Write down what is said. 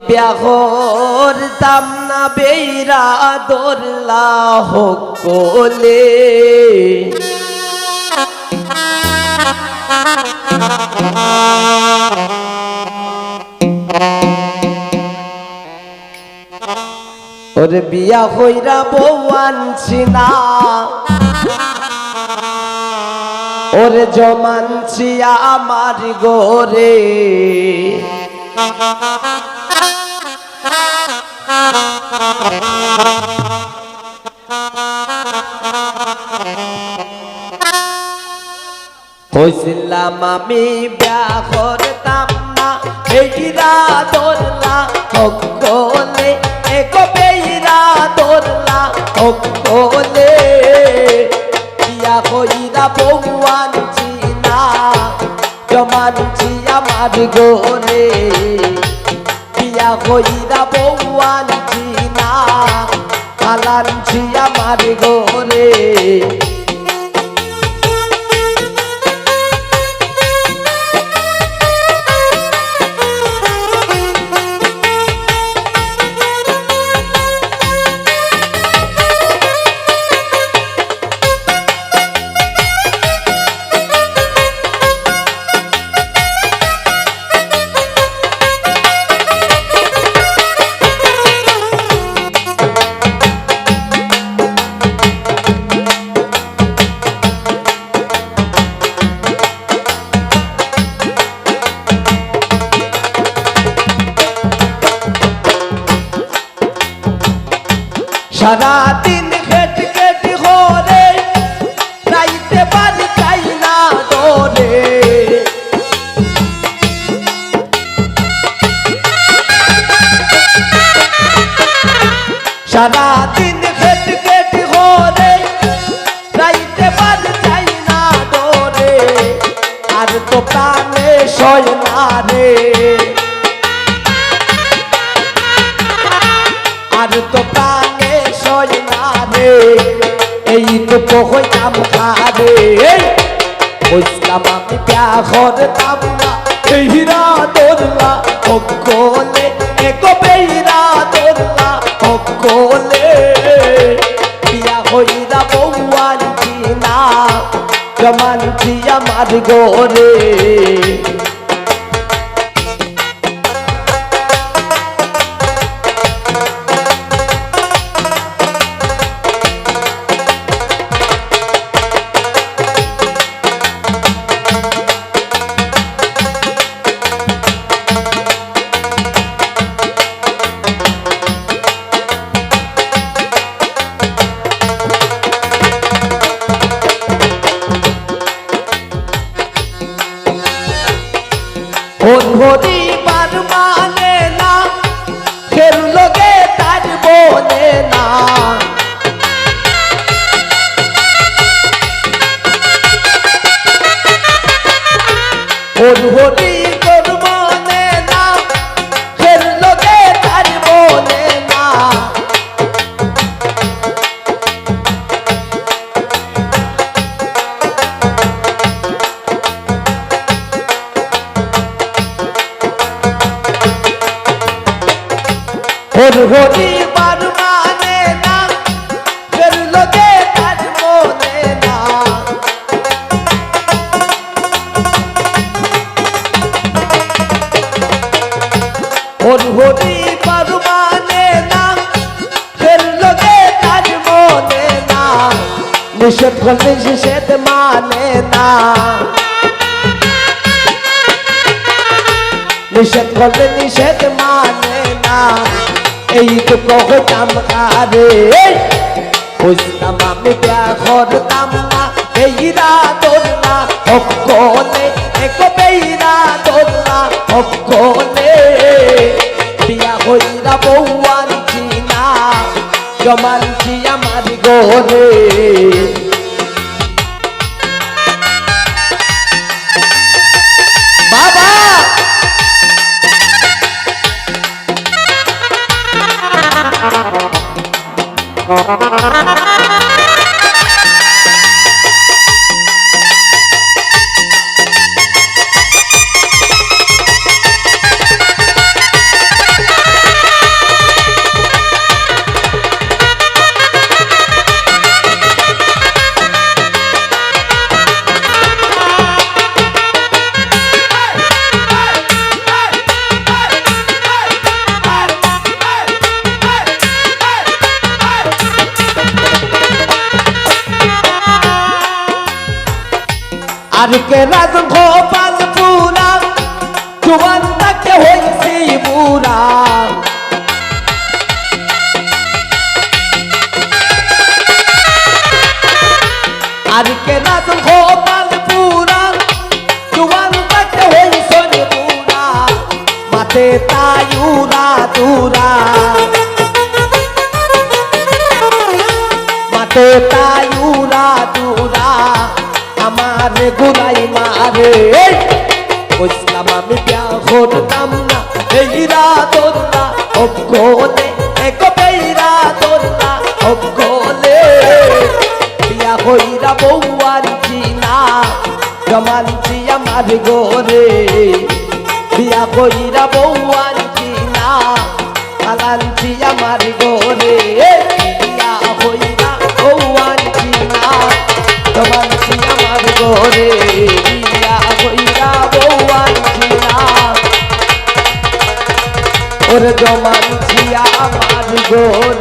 ব্যাহর দাম না বেইরা দোল্লা হকলে ওরে বিয়া হইরা বউ আনছি না ওরে জমানছি আমার গোরে হইছিলাম আমি বিয়া করতাম না বেইরা দোল্লা হকলে এগো বেইরা দোল্লা হকলে বিয়া হইরা বউ আনছি না জমানছি আমার গোরে বিয়া হইরা বউ আনছি না পালানছি আমার গোরে সারা দিন খেট খেট হরে রাইতে বাড়ি চাই না দরে সারা দিন খেট খেট হরে রাইতে বাড়ি চাই না দরে আর তো প্রাণে সয় না রে আর তো প্রাণে সয় না রে এই তো হইতাম খারে বুঝলাম আমি বিয়া করতাম না বেইরা দোল্লা হকলে এগো বেইরা দোল্লা হকলে বিয়া হইরা বউ আনছি না জমানছি আমার গোরে পরিবার মানে না ফের লোকে তার বলে না পরিবার মানে না ফের লোকে তার বলে না পরিবার মানে না ফের লোকে তার মনে না পরিবার মানে না ফের লোকে তার মনে না নিষেধ করলে নিষেধ মানে না নিষেধ করলে নিষেধ মানে না এই তো হইতাম খারে বুঝতাম আমি বিয়া করতাম না বেইরা দোল্লা হকলে এগো বেইরা দোল্লা হকলে বিয়া হইরা বউ আনছি না জমানছি আমার গোরে বাবা আর কে রাজ গোপাল পুরা জুয়ান তাকে হইছি বুড়া আর কে রাজ গোপাল পুরা জুয়ান তাকে হইছি বুড়া মাতে তায়ুরা দুরা মাতে তায়ুরা দুরা আমার গুলাই মারে বুঝলাম আমি বিয়া করতাম না বেইরা তোরা অবগোলে এক বেইরা তোরা অবগোলে বিয়া হইরা বউ আনছি না জমানছি আমার গোরে বিয়া হইরা বউ আনছি না আলানছি আমার গোরে বিয়া হইরা বউ আনছি না জমানছি আমার গোরে বিয়া হইরা বউ আনছি না ওরে জমানছি আমার গোরে